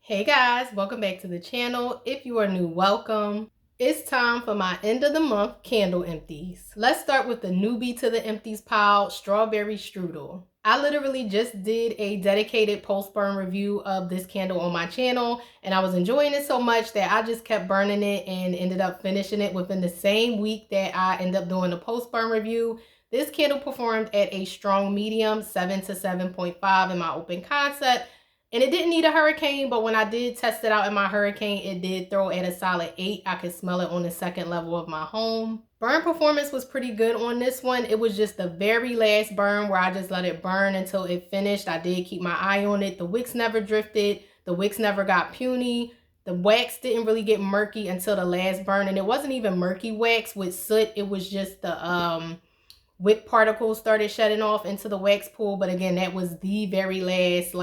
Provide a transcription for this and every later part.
Hey guys, welcome back to the channel. If you are new, welcome. It's time for my end of the month candle empties. Let's start with the newbie to the empties pile, strawberry strudel. I literally just did a dedicated post-burn review of this candle on my channel, and I was enjoying it so much that I just kept burning it and ended up finishing it within the same week that I ended up doing the post-burn review. This candle performed at a strong medium, 7 to 7.5 in my open concept. And it didn't need a hurricane, but when I did test it out in my hurricane, it did throw at a solid 8. I could smell it on the second level of my home. Burn performance was pretty good on this one. It was just the very last burn where I just let it burn until it finished. I did keep my eye on it. The wicks never drifted. The wicks never got puny. The wax didn't really get murky until the last burn. And it wasn't even murky wax with soot. It was just the wick particles started shedding off into the wax pool. But again, that was the very last,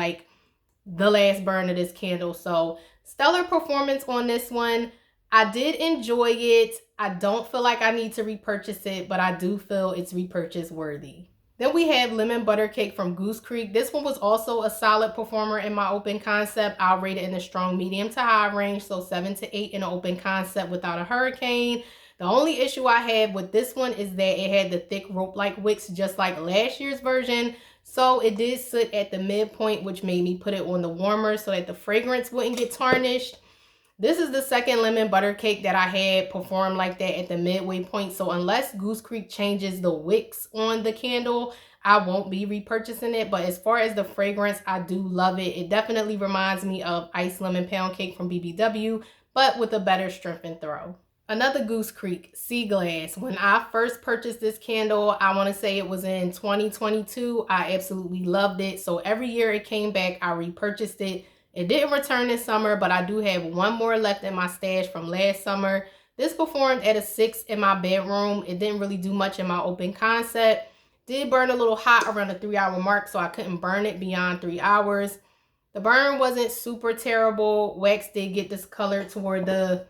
the last burn of this candle. So stellar performance on this one. I did enjoy it. I don't feel like I need to repurchase it, but I do feel it's repurchase worthy. Then we have lemon butter cake from Goose Creek. This one was also a solid performer in my open concept. I'll rate it in the strong medium to high range, so 7 to 8 in an open concept without a hurricane. The only issue I have with this one is that it had the thick rope-like wicks just like last year's version. So it did sit at the midpoint, which made me put it on the warmer so that the fragrance wouldn't get tarnished. This is the second lemon butter cake that I had perform like that at the midway point. So unless Goose Creek changes the wicks on the candle, I won't be repurchasing it. But as far as the fragrance, I do love it. It definitely reminds me of iced lemon pound cake from BBW, but with a better strength and throw. Another Goose Creek, Sea Glass. When I first purchased this candle, I want to say it was in 2022. I absolutely loved it. So every year it came back, I repurchased it. It didn't return this summer, but I do have one more left in my stash from last summer. This performed at a 6 in my bedroom. It didn't really do much in my open concept. Did burn a little hot around the 3-hour mark, so I couldn't burn it beyond 3 hours. The burn wasn't super terrible. Wax did get discolored toward the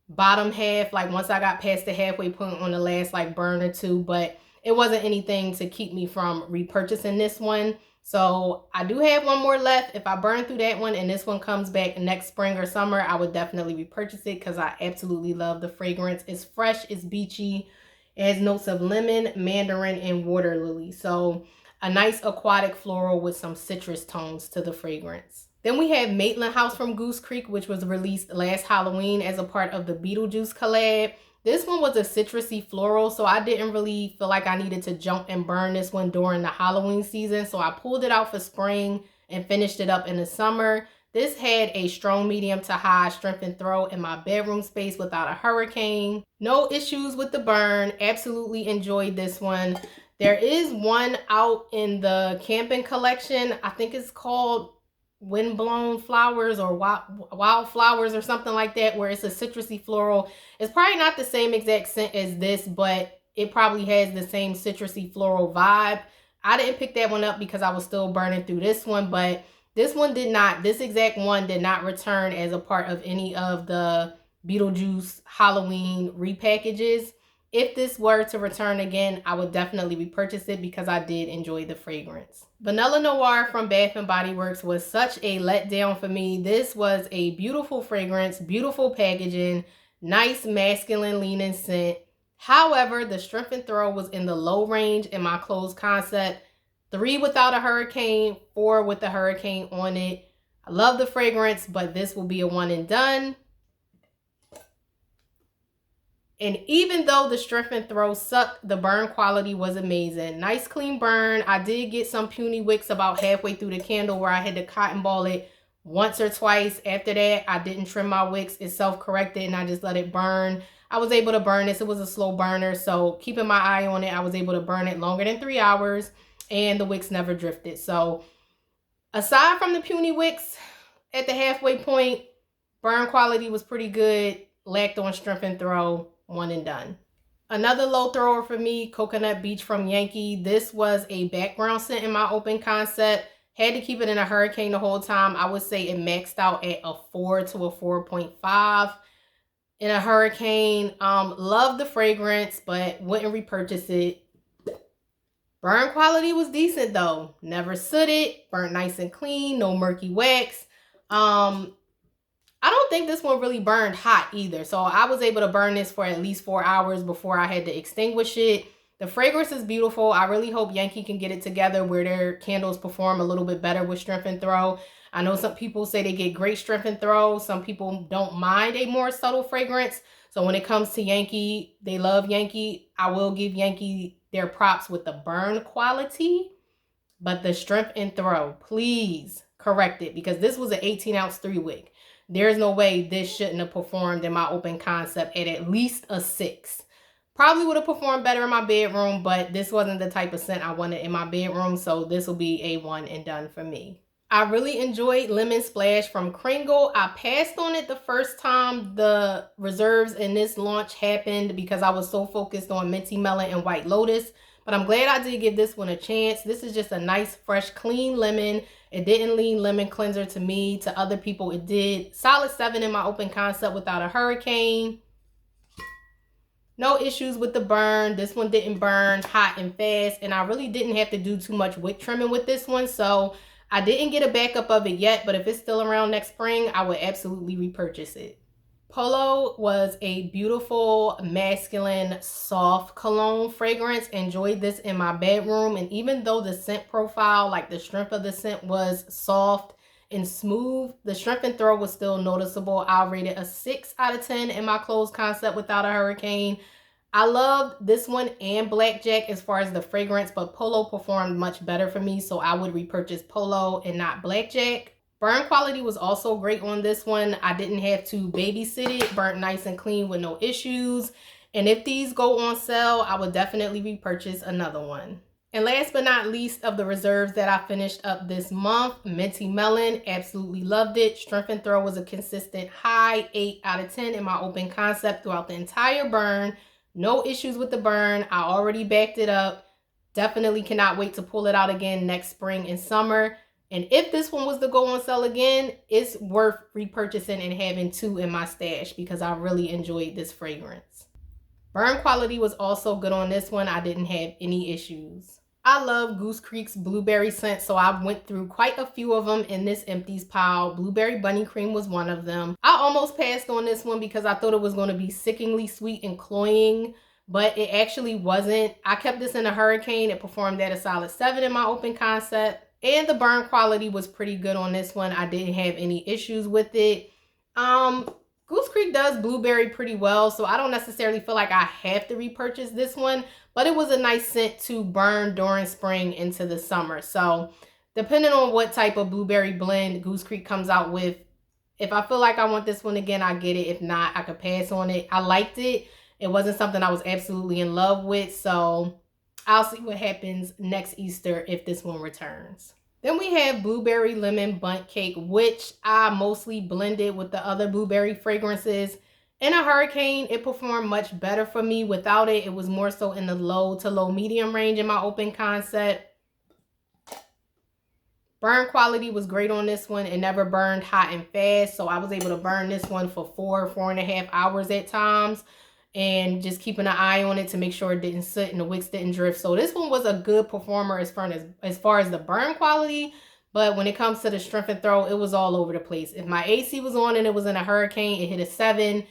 bottom half, like once I got past the halfway point on the last burn or two, but it wasn't anything to keep me from repurchasing this one. So I do have one more left. If I burn through that one and this one comes back next spring or summer, I would definitely repurchase it because I absolutely love the fragrance. It's fresh, it's beachy, it has notes of lemon, mandarin, and water lily. So a nice aquatic floral with some citrus tones to the fragrance. Then we have Maitlin House from Goose Creek, which was released last Halloween as a part of the Beetlejuice collab. This one was a citrusy floral, so I didn't really feel like I needed to jump and burn this one during the Halloween season. So I pulled it out for spring and finished it up in the summer. This had a strong medium to high strength and throw in my bedroom space without a hurricane. No issues with the burn. Absolutely enjoyed this one. There is one out in the camping collection. I think it's called Windblown Flowers or Wild Flowers or something like that, where it's a citrusy floral. It's probably not the same exact scent as this, but it probably has the same citrusy floral vibe. I didn't pick that one up because I was still burning through this one, but this exact one did not return as a part of any of the Beetlejuice Halloween repackages. If this were to return again, I would definitely repurchase it because I did enjoy the fragrance. Vanilla Noir from Bath & Body Works was such a letdown for me. This was a beautiful fragrance, beautiful packaging, nice masculine leaning scent. However, the strength and throw was in the low range in my closed concept. 3 without a hurricane, 4 with a hurricane on it. I love the fragrance, but this will be a one and done. And even though the strength and throw sucked, the burn quality was amazing. Nice clean burn. I did get some puny wicks about halfway through the candle where I had to cotton ball it once or twice. After that, I didn't trim my wicks. It self-corrected and I just let it burn. I was able to burn this. It was a slow burner, so keeping my eye on it, I was able to burn it longer than 3 hours and the wicks never drifted. So aside from the puny wicks at the halfway point, burn quality was pretty good. Lacked on strength and throw. One and done. Another low thrower for me, Coconut Beach from Yankee. This was a background scent in my open concept. Had to keep it in a hurricane the whole time. I would say it maxed out at a 4 to a 4.5 in a hurricane. Love the fragrance, but wouldn't repurchase it. Burn quality was decent though. Never sooted, burnt nice and clean, no murky wax. I don't think this one really burned hot either. So I was able to burn this for at least 4 hours before I had to extinguish it. The fragrance is beautiful. I really hope Yankee can get it together where their candles perform a little bit better with strength and throw. I know some people say they get great strength and throw. Some people don't mind a more subtle fragrance. So when it comes to Yankee, they love Yankee. I will give Yankee their props with the burn quality. But the strength and throw, please correct it, because this was an 18-ounce 3-wick. There's no way this shouldn't have performed in my open concept at least a 6. Probably would have performed better in my bedroom, but this wasn't the type of scent I wanted in my bedroom, so this will be a 1 and done for me. I really enjoyed Lemon Splash from Kringle. I passed on it the first time the reserves in this launch happened because I was so focused on Minty, Melon, and White Lotus. But I'm glad I did give this one a chance. This is just a nice, fresh, clean lemon. It didn't lean lemon cleanser to me. To other people, it did. Solid 7 in my open concept without a hurricane. No issues with the burn. This one didn't burn hot and fast. And I really didn't have to do too much wick trimming with this one. So I didn't get a backup of it yet. But if it's still around next spring, I would absolutely repurchase it. Polo was a beautiful, masculine, soft cologne fragrance. Enjoyed this in my bedroom. And even though the scent profile, like the strength of the scent was soft and smooth, the strength and throw was still noticeable. I'll rate it a 6 out of 10 in my closed concept without a hurricane. I loved this one and Blackjack as far as the fragrance, but Polo performed much better for me. So I would repurchase Polo and not Blackjack. Burn quality was also great on this one. I didn't have to babysit it. Burnt nice and clean with no issues. And if these go on sale, I would definitely repurchase another one. And last but not least of the reserves that I finished up this month, Minty Melon. Absolutely loved it. Strength and throw was a consistent high 8 out of 10 in my open concept throughout the entire burn. No issues with the burn. I already backed it up. Definitely cannot wait to pull it out again next spring and summer. And if this one was to go on sale again, it's worth repurchasing and having 2 in my stash because I really enjoyed this fragrance. Burn quality was also good on this one. I didn't have any issues. I love Goose Creek's blueberry scent, so I went through quite a few of them in this Empties pile. Blueberry Bunny Cream was one of them. I almost passed on this one because I thought it was going to be sickeningly sweet and cloying, but it actually wasn't. I kept this in a hurricane. It performed at a solid 7 in my open concept. And the burn quality was pretty good on this one. I didn't have any issues with it. Goose Creek does blueberry pretty well, so I don't necessarily feel like I have to repurchase this one, but it was a nice scent to burn during spring into the summer. So depending on what type of blueberry blend Goose Creek comes out with, if I feel like I want this one again, I get it. If not, I could pass on it. I liked it. It wasn't something I was absolutely in love with, so I'll see what happens next Easter if this one returns. Then we have Blueberry Lemon Bundt Cake, which I mostly blended with the other blueberry fragrances. In a hurricane, it performed much better for me. Without it, it was more so in the low to low medium range in my open concept. Burn quality was great on this one. It never burned hot and fast, so I was able to burn this one for 4.5 hours at times. And just keeping an eye on it to make sure it didn't soot and the wicks didn't drift. So this one was a good performer as far as the burn quality. But when it comes to the strength and throw, it was all over the place. If my AC was on and it was in a hurricane, it hit a 7.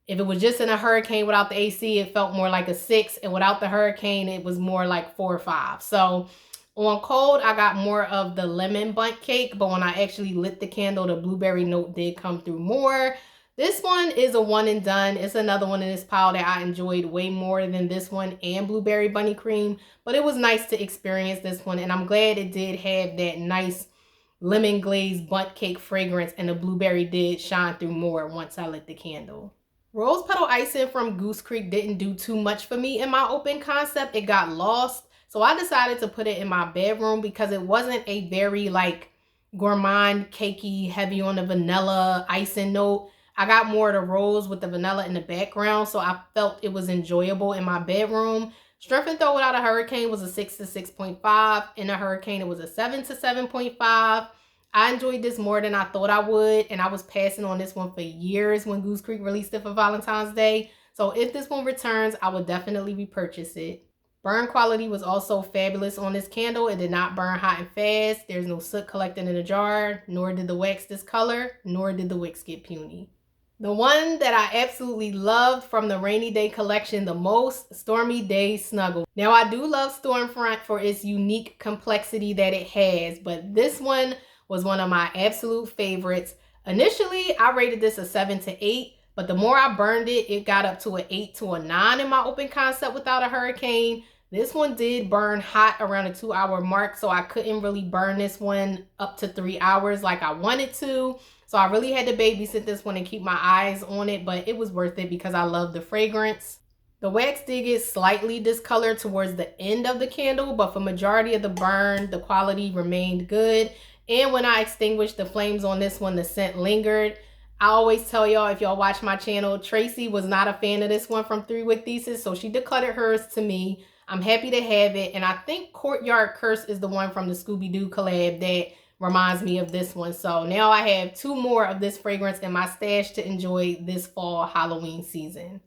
If it was just in a hurricane without the AC, it felt more like a 6. And without the hurricane, it was more like 4 or 5. So on cold, I got more of the lemon bundt cake. But when I actually lit the candle, the blueberry note did come through more. This one is a 1 and done. It's another one in this pile that I enjoyed way more than this one and Blueberry Bunny Cream. But it was nice to experience this one. And I'm glad it did have that nice lemon glazed bundt cake fragrance. And the blueberry did shine through more once I lit the candle. Rose Petal Icing from Goose Creek didn't do too much for me in my open concept. It got lost. So I decided to put it in my bedroom because it wasn't a very like gourmand, cakey, heavy on the vanilla icing note. I got more of the rose with the vanilla in the background, so I felt it was enjoyable in my bedroom. Strength and Throw without a hurricane was a 6 to 6.5. In a hurricane, it was a 7 to 7.5. I enjoyed this more than I thought I would, and I was passing on this one for years when Goose Creek released it for Valentine's Day. So if this one returns, I would definitely repurchase it. Burn quality was also fabulous on this candle. It did not burn hot and fast. There's no soot collecting in the jar, nor did the wax discolor, nor did the wicks get puny. The one that I absolutely loved from the rainy day collection the most, Stormy Day Snuggle. Now I do love Stormfront for its unique complexity that it has, but this one was one of my absolute favorites. Initially, I rated this a 7 to 8, but the more I burned it, it got up to an 8 to a 9 in my open concept without a hurricane. This one did burn hot around the 2-hour mark, so I couldn't really burn this one up to 3 hours like I wanted to. So I really had to babysit this one and keep my eyes on it, but it was worth it because I love the fragrance. The wax did get slightly discolored towards the end of the candle, but for majority of the burn, the quality remained good. And when I extinguished the flames on this one, the scent lingered. I always tell y'all, if y'all watch my channel, Tracy was not a fan of this one from 3 Wick Thesis, so she decluttered hers to me. I'm happy to have it, and I think Courtyard Curse is the one from the Scooby-Doo collab that reminds me of this one. So now I have 2 more of this fragrance in my stash to enjoy this fall Halloween season.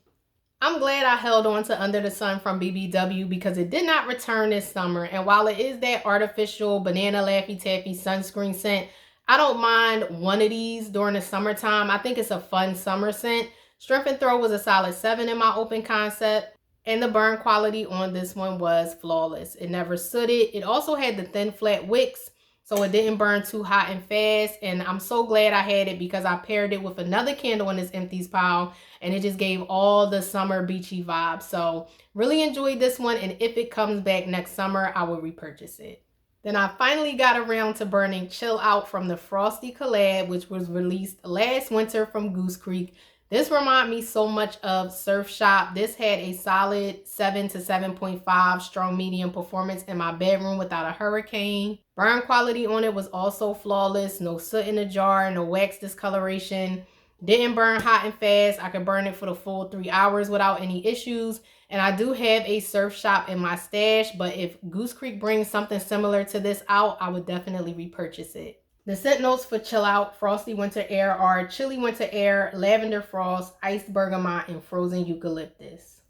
I'm glad I held on to Under the Sun from BBW because it did not return this summer, and while it is that artificial banana Laffy Taffy sunscreen scent, I don't mind one of these during the summertime. I think it's a fun summer scent. Strength and Throw was a solid 7 in my open concept. And the burn quality on this one was flawless. It never sooted. It also had the thin flat wicks, so it didn't burn too hot and fast. And I'm so glad I had it because I paired it with another candle in this Empties pile, and it just gave all the summer beachy vibes. So really enjoyed this one, and if it comes back next summer, I will repurchase it. Then I finally got around to burning Chill Out from the Frosty collab, which was released last winter from Goose Creek. This reminded me so much of Surf Shop. This had a solid 7 to 7.5 strong medium performance in my bedroom without a hurricane. Burn quality on it was also flawless. No soot in the jar, no wax discoloration. Didn't burn hot and fast. I could burn it for the full 3 hours without any issues. And I do have a Surf Shop in my stash, but if Goose Creek brings something similar to this out, I would definitely repurchase it. The scent notes for Chill Out Frosty Winter Air are Chilly Winter Air, Lavender Frost, Iced Bergamot, and Frozen Eucalyptus.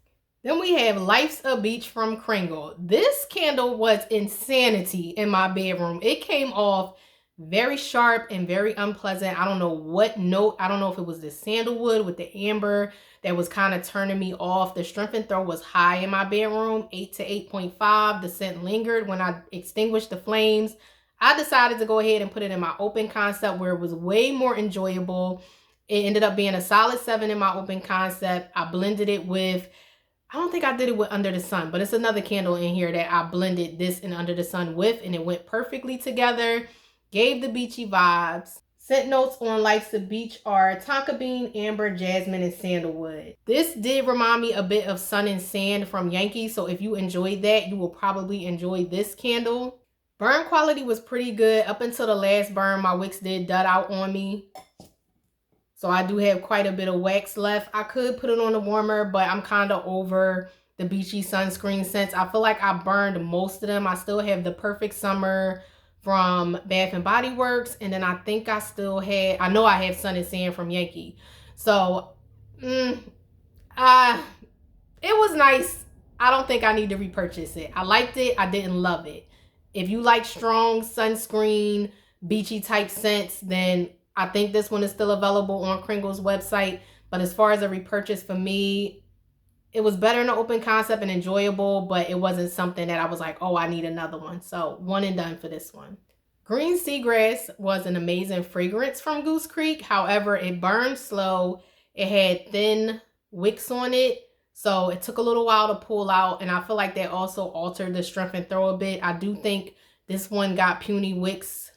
Then we have Life's a Beach from Kringle. This candle was insanity in my bedroom. It came off very sharp and very unpleasant. I don't know what note. I don't know if it was the sandalwood with the amber that was kind of turning me off. The Strength and Throw was high in my bedroom, 8 to 8.5. The scent lingered. When I extinguished the flames, I decided to go ahead and put it in my open concept where it was way more enjoyable. It ended up being a solid 7 in my open concept. I blended it with, I don't think I did it with Under the Sun, but it's another candle in here that I blended this and Under the Sun with, and it went perfectly together. Gave the beachy vibes. Scent notes on Life's a Beach are tonka bean, amber, jasmine, and sandalwood. This did remind me a bit of Sun and Sand from Yankee, so if you enjoyed that, you will probably enjoy this candle. Burn quality was pretty good. Up until the last burn, my wicks did dud out on me. So I do have quite a bit of wax left. I could put it on the warmer, but I'm kind of over the beachy sunscreen scents. I feel like I burned most of them. I still have the Perfect Summer from Bath and Body Works, and then I think I still had, I know I have Sun and Sand from Yankee. So it was nice. I don't think I need to repurchase it. I liked it. I didn't love it. If you like strong sunscreen beachy type scents, then I think this one is still available on Kringle's website. But as far as a repurchase for me, it was better in the open concept and enjoyable, but it wasn't something that I was like, oh, I need another one. So one and done for this one. Green Seagrass was an amazing fragrance from Goose Creek. However, it burned slow. It had thin wicks on it, so it took a little while to pull out, and I feel like that also altered the Strength and Throw a bit. I do think this one got puny wicks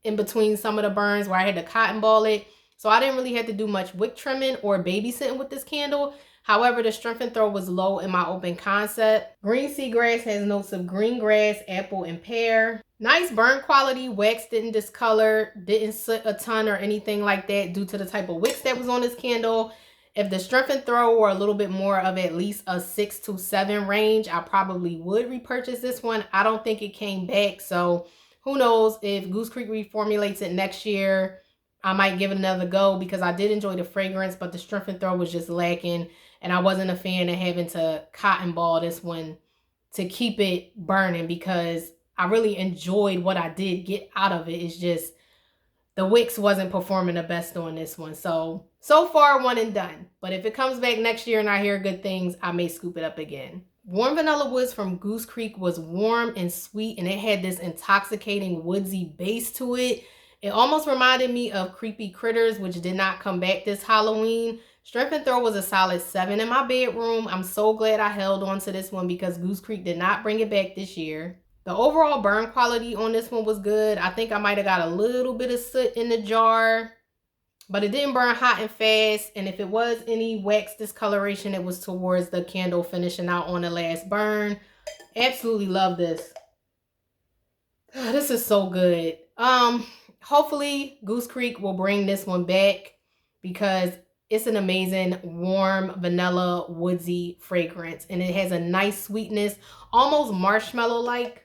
in between some of the burns where I had to cotton ball it. So I didn't really have to do much wick trimming or babysitting with this candle. However, the Strength and Throw was low in my open concept. Green Seagrass has notes of green grass, apple, and pear. Nice burn quality. Wax didn't discolor, didn't soot a ton or anything like that due to the type of wicks that was on this candle. If the Strength and Throw were a little bit more of at least a 6 to 7 range, I probably would repurchase this one. I don't think it came back, so who knows if Goose Creek reformulates it next year. I might give it another go because I did enjoy the fragrance, but the Strength and Throw was just lacking, and I wasn't a fan of having to cotton ball this one to keep it burning because I really enjoyed what I did get out of it. It's just the wicks wasn't performing the best on this one. So far, one and done. But if it comes back next year and I hear good things, I may scoop it up again. Warm Vanilla Woods from Goose Creek was warm and sweet, and it had this intoxicating woodsy base to it. It almost reminded me of Creepy Critters, which did not come back this Halloween. Strength and Throw was a solid 7 in my bedroom. I'm so glad I held on to this one because Goose Creek did not bring it back this year. The overall burn quality on this one was good. I think I might have got a little bit of soot in the jar, but it didn't burn hot and fast. And if it was any wax discoloration, it was towards the candle finishing out on the last burn. Absolutely love this. This is so good. Hopefully Goose Creek will bring this one back because it's an amazing warm vanilla woodsy fragrance, and it has a nice sweetness, almost marshmallow-like,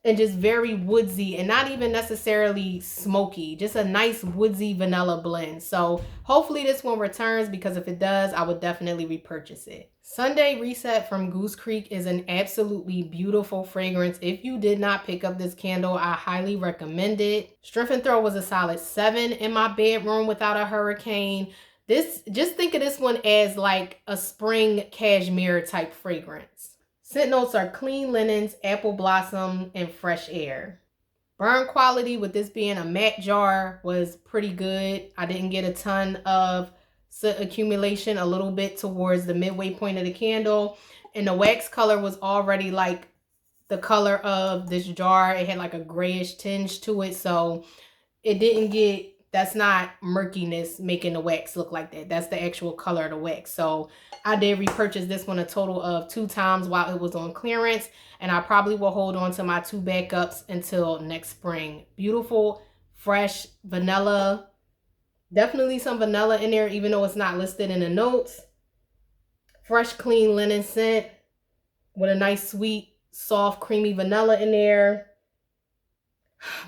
and just very woodsy and not even necessarily smoky. Just a nice woodsy vanilla blend. So hopefully this one returns, because if it does, I would definitely repurchase it. Sunday Reset from Goose Creek is an absolutely beautiful fragrance. If you did not pick up this candle, I highly recommend it. Strength and Throw was a solid 7 in my bedroom without a hurricane. Just think of this one as like a spring cashmere type fragrance. Scent notes are clean linens, apple blossom, and fresh air. Burn quality, with this being a matte jar, was pretty good. I didn't get a ton of soot accumulation, a little bit towards the midway point of the candle. And the wax color was already like the color of this jar. It had like a grayish tinge to it. So it didn't get, that's not murkiness making the wax look like that. That's the actual color of the wax. So I did repurchase this one a total of 2 times while it was on clearance, and I probably will hold on to my 2 backups until next spring. Beautiful, fresh vanilla. Definitely some vanilla in there, even though it's not listed in the notes. Fresh, clean linen scent with a nice, sweet, soft, creamy vanilla in there.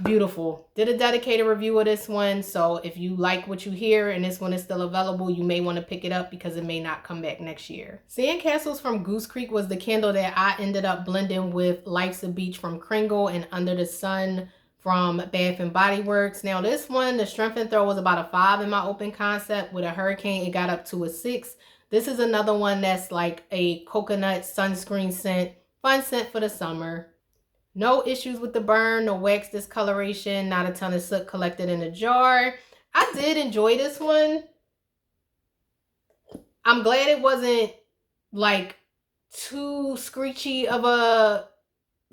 Beautiful. Did a dedicated review of this one, so if you like what you hear and this one is still available, you may want to pick it up because it may not come back next year. Sandcastles from Goose Creek was the candle that I ended up blending with Life's a Beach from Kringle and Under the Sun from Bath and Body Works. Now this one, the Strength and Throw, was about a 5 in my open concept. With a hurricane, it got up to a 6. This is another one that's like a coconut sunscreen scent. Fun scent for the summer. No issues with the burn, no wax discoloration, not a ton of soot collected in the jar. I did enjoy this one. I'm glad it wasn't like too screechy of a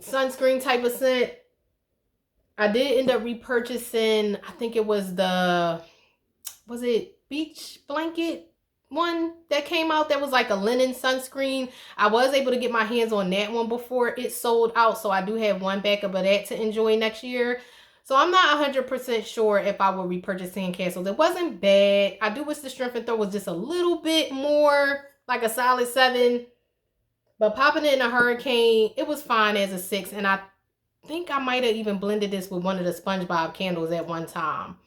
sunscreen type of scent. I did end up repurchasing, I think it was was it beach blanket one that came out that was like a linen sunscreen. I was able to get my hands on that one before it sold out, so I do have one backup of that to enjoy next year. So I'm not 100% sure if I will repurchase Sandcastles. It wasn't bad. I do wish the Strength and Throw was just a little bit more like a solid 7, but popping it in a hurricane, it was fine as a 6. And I think I might have even blended this with one of the SpongeBob candles at one time.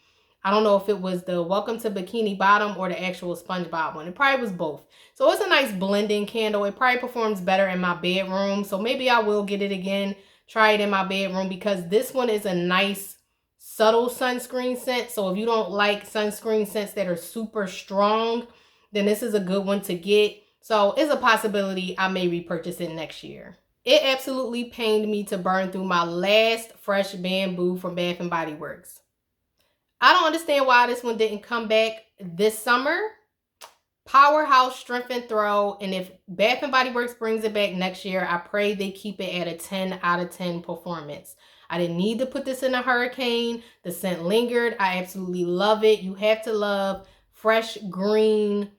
I don't know if it was the Welcome to Bikini Bottom or the actual SpongeBob one. It probably was both. So it's a nice blending candle. It probably performs better in my bedroom. So maybe I will get it again, try it in my bedroom, because this one is a nice subtle sunscreen scent. So if you don't like sunscreen scents that are super strong, then this is a good one to get. So it's a possibility I may repurchase it next year. It absolutely pained me to burn through my last fresh bamboo from Bath and Body Works. I don't understand why this one didn't come back this summer. Powerhouse Strength and Throw. And if Bath and Body Works brings it back next year, I pray they keep it at a 10 out of 10 performance. I didn't need to put this in a hurricane. The scent lingered. I absolutely love it. You have to love fresh green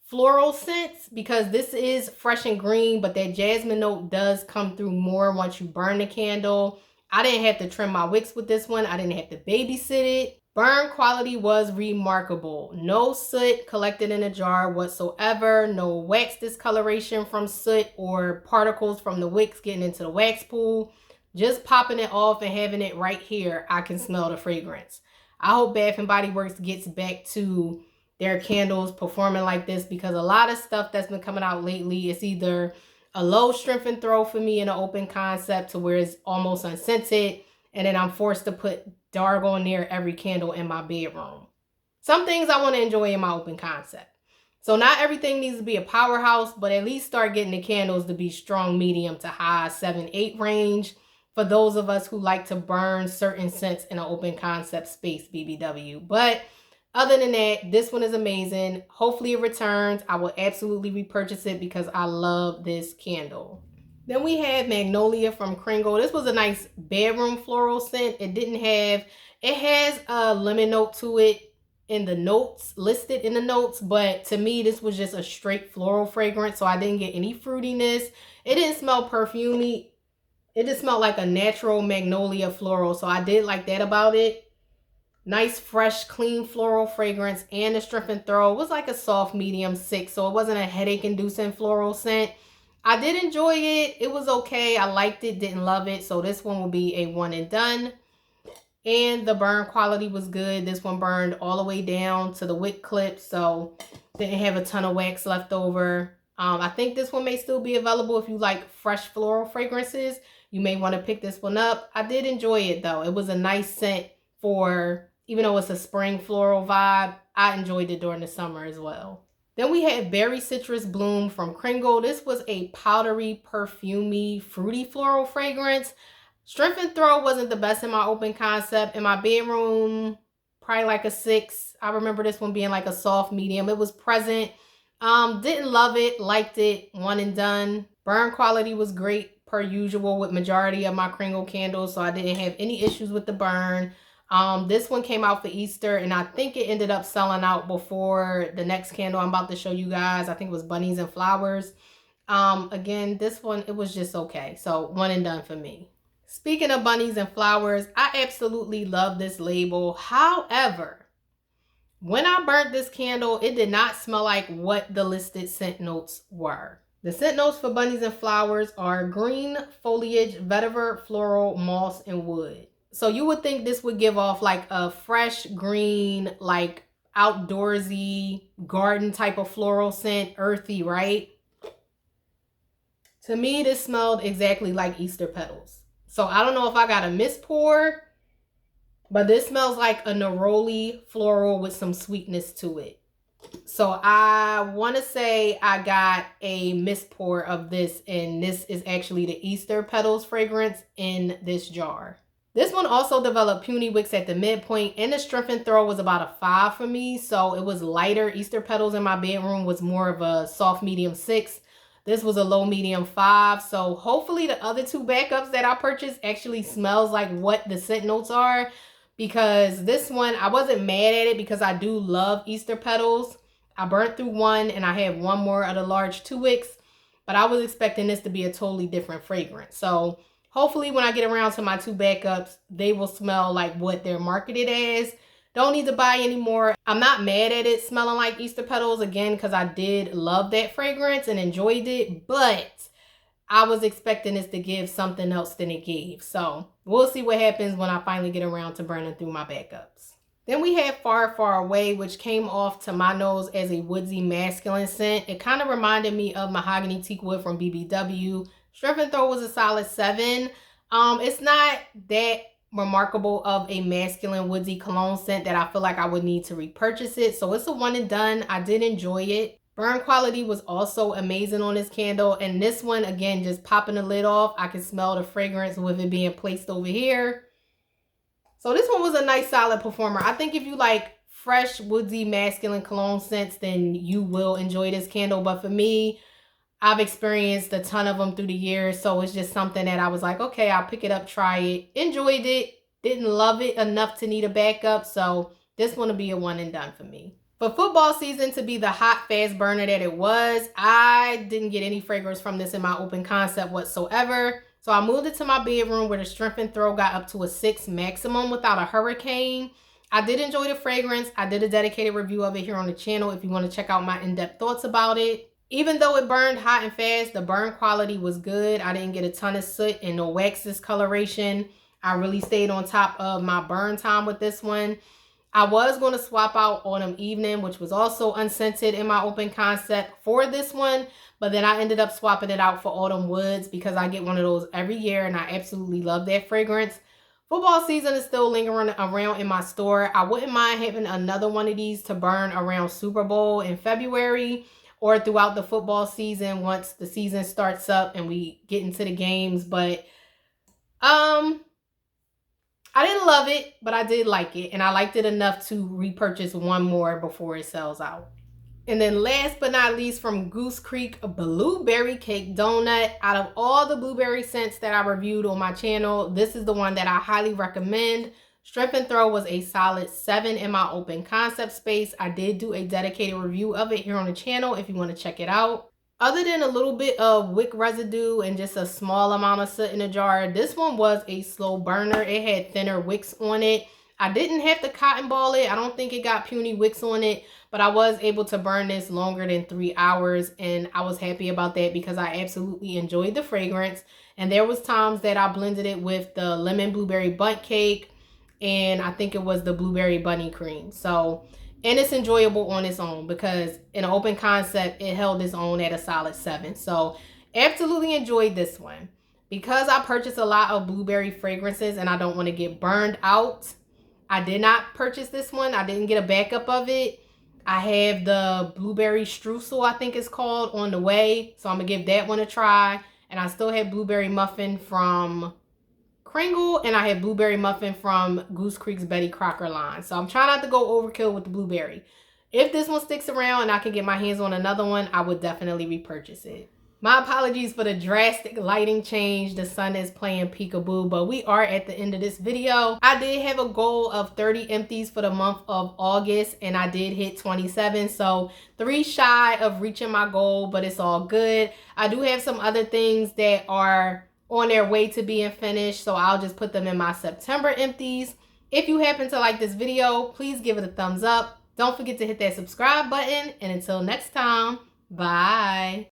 floral scents, because this is fresh and green, but that jasmine note does come through more once you burn the candle. I didn't have to trim my wicks with this one. I didn't have to babysit it. Burn quality was remarkable. No soot collected in a jar whatsoever. No wax discoloration from soot or particles from the wicks getting into the wax pool. Just popping it off and having it right here, I can smell the fragrance. I hope Bath and Body Works gets back to their candles performing like this, because a lot of stuff that's been coming out lately is either a low strength and throw for me in an open concept to where it's almost unscented. And then I'm forced to put dark on near every candle in my bedroom. Some things I want to enjoy in my open concept. So not everything needs to be a powerhouse, but at least start getting the candles to be strong, medium to high 7-8 range for those of us who like to burn certain scents in an open concept space, BBW. But other than that, this one is amazing. Hopefully it returns. I will absolutely repurchase it because I love this candle. Then we had Magnolia from Kringle. This was a nice bedroom floral scent. It has a lemon note to it in the notes, listed in the notes, but to me this was just a straight floral fragrance, so I didn't get any fruitiness. It didn't smell perfumey. It just smelled like a natural magnolia floral, so I did like that about it. Nice, fresh, clean floral fragrance, and the strength and throw was like a soft medium 6, so it wasn't a headache-inducing floral scent. I did enjoy it. It was okay. I liked it, didn't love it, so this one will be a one and done. And the burn quality was good. This one burned all the way down to the wick clip, so didn't have a ton of wax left over. I think this one may still be available if you like fresh floral fragrances. You may want to pick this one up. I did enjoy it though. It was a nice scent for, even though it's a spring floral vibe, I enjoyed it during the summer as well. Then we had Berry Citrus Bloom from Kringle. This was a powdery, perfumey, fruity floral fragrance. Strength and throw wasn't the best in my open concept. In my bedroom, probably like a 6. I remember this one being like a soft medium. It was present. Didn't love it, liked it, one and done. Burn quality was great per usual with majority of my Kringle candles, so I didn't have any issues with the burn. This one came out for Easter, and I think it ended up selling out before the next candle I'm about to show you guys. I think it was Bunnies and Flowers. Again, this one, it was just okay. So one and done for me. Speaking of Bunnies and Flowers, I absolutely love this label. However, when I burnt this candle, it did not smell like what the listed scent notes were. The scent notes for Bunnies and Flowers are green foliage, vetiver, floral, moss, and wood. So you would think this would give off like a fresh green, like outdoorsy garden type of floral scent, earthy, right? To me, this smelled exactly like Easter petals. So I don't know if I got a mispour, but this smells like a neroli floral with some sweetness to it. So I want to say I got a mispour of this, and this is actually the Easter petals fragrance in this jar. This one also developed puny wicks at the midpoint, and the strength and throw was about a 5 for me. So it was lighter. Easter petals in my bedroom was more of a soft medium 6. This was a low medium 5. So hopefully the other 2 backups that I purchased actually smells like what the scent notes are. Because this one, I wasn't mad at it because I do love Easter petals. I burnt through one and I had one more of the large 2 wicks. But I was expecting this to be a totally different fragrance. So hopefully when I get around to my 2 backups, they will smell like what they're marketed as. Don't need to buy anymore. I'm not mad at it smelling like Easter petals, again, because I did love that fragrance and enjoyed it, but I was expecting this to give something else than it gave. So we'll see what happens when I finally get around to burning through my backups. Then we had Far, Far Away, which came off to my nose as a woodsy masculine scent. It kind of reminded me of Mahogany Teakwood from BBW. Strength and Throw was a solid 7. It's not that remarkable of a masculine woodsy cologne scent that I feel like I would need to repurchase it. So it's a one and done. I did enjoy it. Burn quality was also amazing on this candle. And this one, again, just popping the lid off, I can smell the fragrance with it being placed over here. So this one was a nice solid performer. I think if you like fresh woodsy masculine cologne scents, then you will enjoy this candle. But for me, I've experienced a ton of them through the years, so it's just something that I was like, okay, I'll pick it up, try it. Enjoyed it. Didn't love it enough to need a backup, so this one will be a one and done for me. For football season to be the hot, fast burner that it was, I didn't get any fragrance from this in my open concept whatsoever. So I moved it to my bedroom where the strength and throw got up to a 6 maximum without a hurricane. I did enjoy the fragrance. I did a dedicated review of it here on the channel if you want to check out my in-depth thoughts about it. Even though it burned hot and fast, the burn quality was good. I didn't get a ton of soot and no wax discoloration. I really stayed on top of my burn time with this one. I was going to swap out Autumn Evening, which was also unscented in my open concept for this one, but then I ended up swapping it out for Autumn Woods because I get one of those every year and I absolutely love that fragrance. Football season is still lingering around in my store. I wouldn't mind having another one of these to burn around Super Bowl in February or throughout the football season once the season starts up and we get into the games, but I didn't love it, but I did like it, and I liked it enough to repurchase one more before it sells out. And then last but not least, from Goose Creek, a blueberry cake donut. Out of all the blueberry scents that I reviewed on my channel, this is the one that I highly recommend. Strength and Throw was a solid 7 in my open concept space. I did do a dedicated review of it here on the channel if you want to check it out. Other than a little bit of wick residue and just a small amount of soot in a jar, this one was a slow burner. It had thinner wicks on it. I didn't have to cotton ball it. I don't think it got puny wicks on it, but I was able to burn this longer than 3 hours, and I was happy about that because I absolutely enjoyed the fragrance. And there was times that I blended it with the lemon blueberry bundt cake, and I think it was the blueberry bunny cream. So, and it's enjoyable on its own because in an open concept, it held its own at a solid 7. So absolutely enjoyed this one. Because I purchased a lot of blueberry fragrances and I don't want to get burned out, I did not purchase this one. I didn't get a backup of it. I have the blueberry streusel, I think it's called, on the way. So I'm going to give that one a try. And I still have blueberry muffin from Kringle, and I had blueberry muffin from Goose Creek's Betty Crocker line. So I'm trying not to go overkill with the blueberry. If this one sticks around and I can get my hands on another one, I would definitely repurchase it. My apologies for the drastic lighting change. The sun is playing peekaboo, but we are at the end of this video. I did have a goal of 30 empties for the month of August, and I did hit 27. So 3 shy of reaching my goal, but it's all good. I do have some other things that are on their way to being finished, so I'll just put them in my September empties. If you happen to like this video, please give it a thumbs up. Don't forget to hit that subscribe button, and until next time, bye.